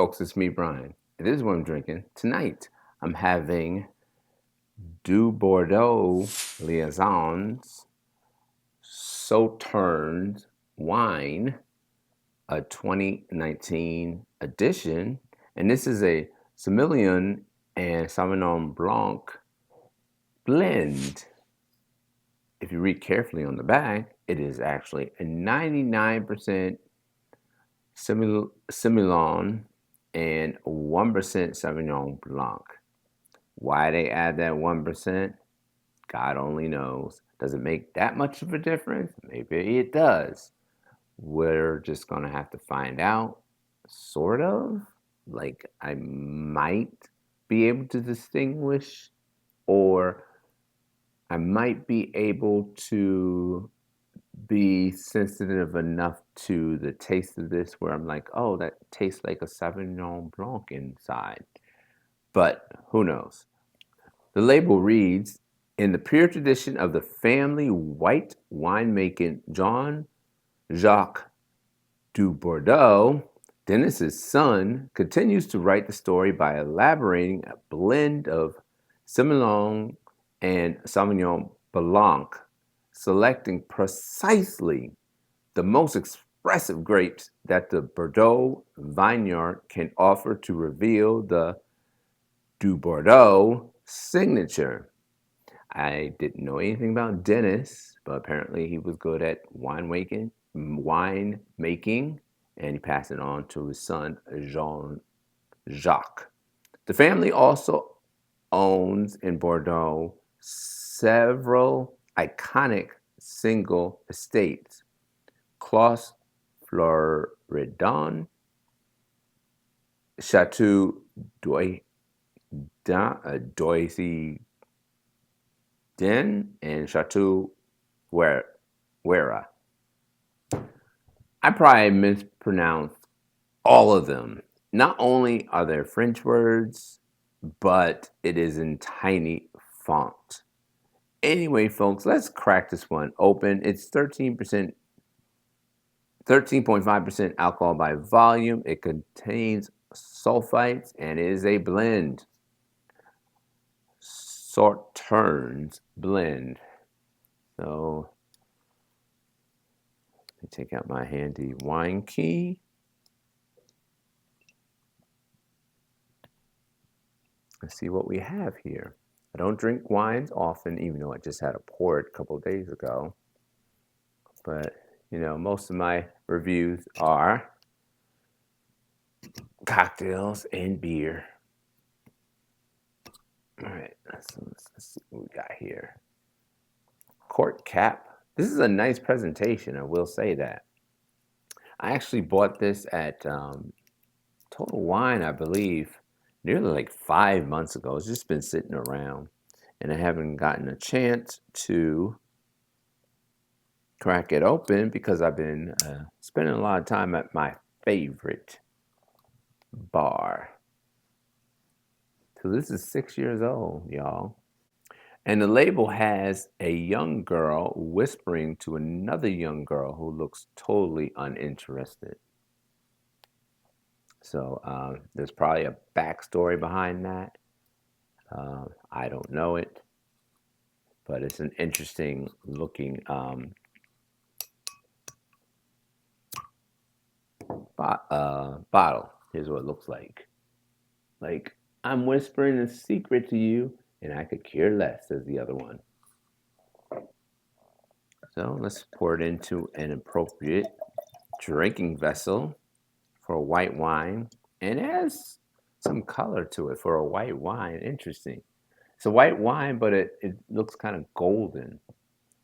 folks, it's me, Brian. It is what I'm drinking. Tonight, I'm having Dubourdieu Liaisons Sauternes wine, a 2019 edition. And this is a Semillon and Sauvignon Blanc blend. If you read carefully on the back, it is actually a 99% Semillon and 1% Sauvignon Blanc. Why they add that 1%, God only knows. Does it make that much of a difference? Maybe it does. We're just going to have to find out, sort of. Like, I might be able to distinguish, or I might be able to be sensitive enough to the taste of this where I'm like, oh, that tastes like a Sauvignon Blanc inside. But who knows? The label reads, in the pure tradition of the family white winemaking John Jacques Dubourdieu, Dennis's son continues to write the story by elaborating a blend of Semillon and Sauvignon Blanc, selecting precisely the most expressive grapes that the Bordeaux vineyard can offer to reveal the Dubourdieu signature. I didn't know anything about Dennis, but apparently he was good at wine making, and he passed it on to his son Jean Jacques. The family also owns in Bordeaux several iconic single estates: Clos Floridon, Chateau Doisy Den, and Chateau Wera. I probably mispronounced all of them. Not only are there French words, but it is in tiny font. Anyway, folks, let's crack this one open. It's 13.5% alcohol by volume. It contains sulfites and it is a blend. Sauternes blend. So let me take out my handy wine key. Let's see what we have here. I don't drink wines often, even though I just had a port a couple of days ago. But, most of my reviews are cocktails and beer. All right, let's see what we got here. Cork cap. This is a nice presentation, I will say that. I actually bought this at Total Wine, I believe, nearly like 5 months ago. It's just been sitting around, and I haven't gotten a chance to crack it open because I've been spending a lot of time at my favorite bar. So this is 6 years old, y'all. And the label has a young girl whispering to another young girl who looks totally uninterested. So there's probably a backstory behind that. I don't know it, but it's an interesting looking bottle. Here's what it looks like. Like, I'm whispering a secret to you, and I could care less, says the other one. So let's pour it into an appropriate drinking vessel for a white wine. And it has some color to it for a white wine. Interesting. It's a white wine, but it looks kind of golden.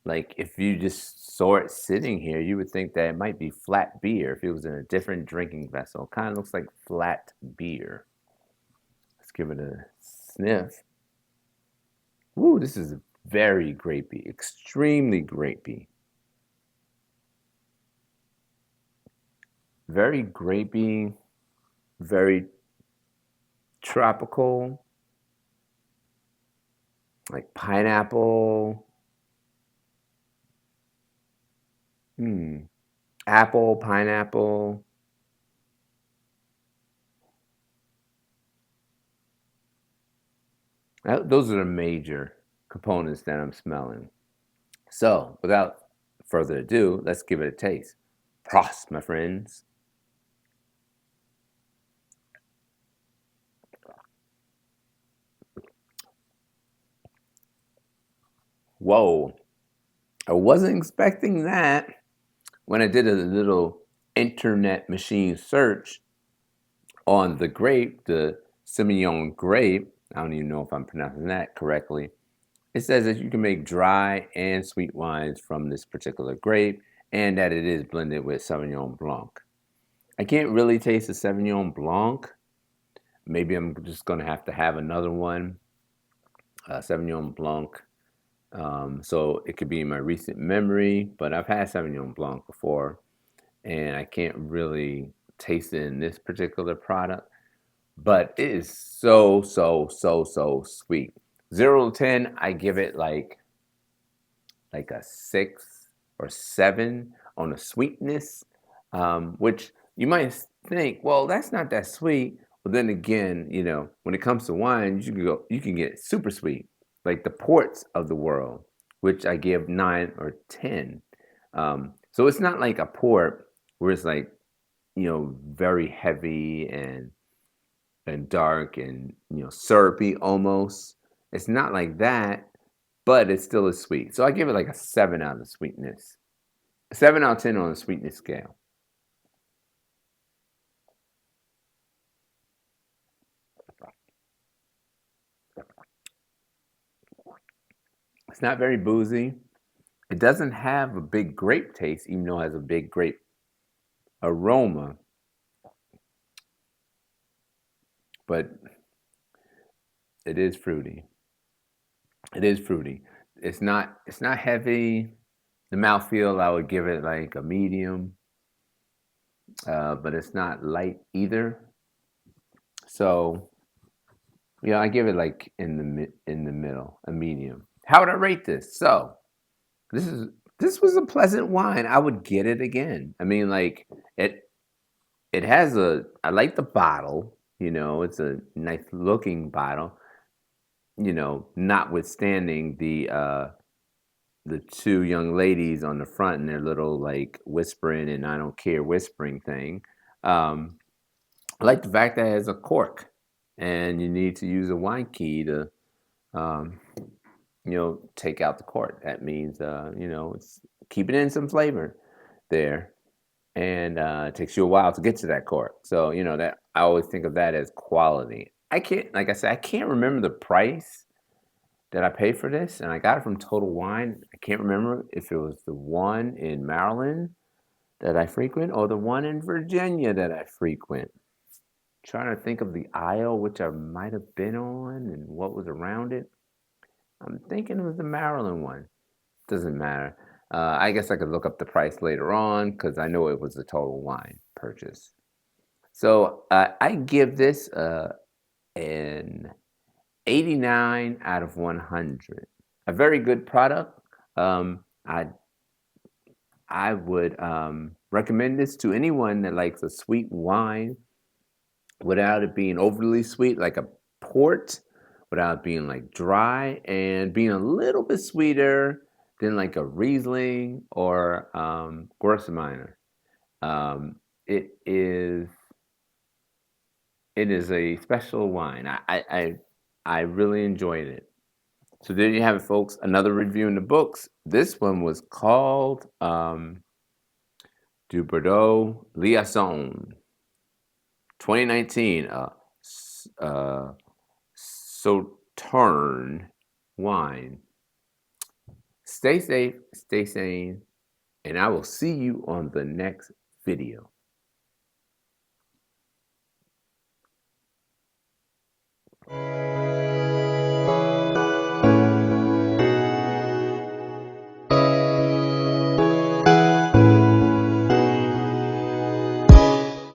Like, if you just saw it sitting here, you would think that it might be flat beer if it was in a different drinking vessel. It kind of looks like flat beer. Let's give it a sniff. Ooh, this is very grapey, extremely grapey. Very grapey, very tropical, like pineapple, apple, pineapple. Those are the major components that I'm smelling. So, without further ado, let's give it a taste. Prost, my friends. Whoa, I wasn't expecting that. When I did a little internet machine search on the grape, the Semillon grape, I don't even know if I'm pronouncing that correctly. It says that you can make dry and sweet wines from this particular grape and that it is blended with Sauvignon Blanc. I can't really taste the Sauvignon Blanc. Maybe I'm just going to have another one, Sauvignon Blanc. So it could be in my recent memory, but I've had Sauvignon Blanc before and I can't really taste it in this particular product. But it is so, so, so, so sweet. 0 to 10, I give it like a 6 or 7 on the sweetness, which you might think, well, that's not that sweet. But then again, when it comes to wine, you can get super sweet, like the ports of the world, which I give 9 or 10. So it's not like a port where it's like very heavy and dark and syrupy almost. It's not like that, but it still is sweet. So I give it like a 7 out of sweetness. 7 out of 10 on the sweetness scale. It's not very boozy. It doesn't have a big grape taste, even though it has a big grape aroma. But it is fruity. It is fruity. It's not heavy. The mouthfeel, I would give it like a medium, but it's not light either. So yeah, I give it like in the middle, a medium. How would I rate this? So this is this was a pleasant wine. I would get it again. I mean, like it has I like the bottle. It's a nice looking bottle. Notwithstanding the two young ladies on the front and their little like whispering and I don't care whispering thing. Um, I like the fact that it has a cork, and you need to use a wine key to um, take out the cork. That means it's keeping in some flavor there, and it takes you a while to get to that cork. So that I always think of that as quality. I can't, like I said, I can't remember the price that I paid for this, and I got it from Total Wine. I can't remember if it was the one in Maryland that I frequent or the one in Virginia that I frequent. Trying to think of the aisle which I might have been on and what was around it. I'm thinking it was the Maryland one. Doesn't matter. I guess I could look up the price later on because I know it was a Total Wine purchase. So I give this an 89 out of 100. A very good product. Um, I I would recommend this to anyone that likes a sweet wine without it being overly sweet, like a port, without being like dry and being a little bit sweeter than like a Riesling or Gewürztraminer. Um, it is it is a special wine. I really enjoyed it. So there you have it, folks. Another review in the books. This one was called Dubourdieu Liaison 2019. Uh, Sauternes wine. Stay safe, stay sane, and I will see you on the next video.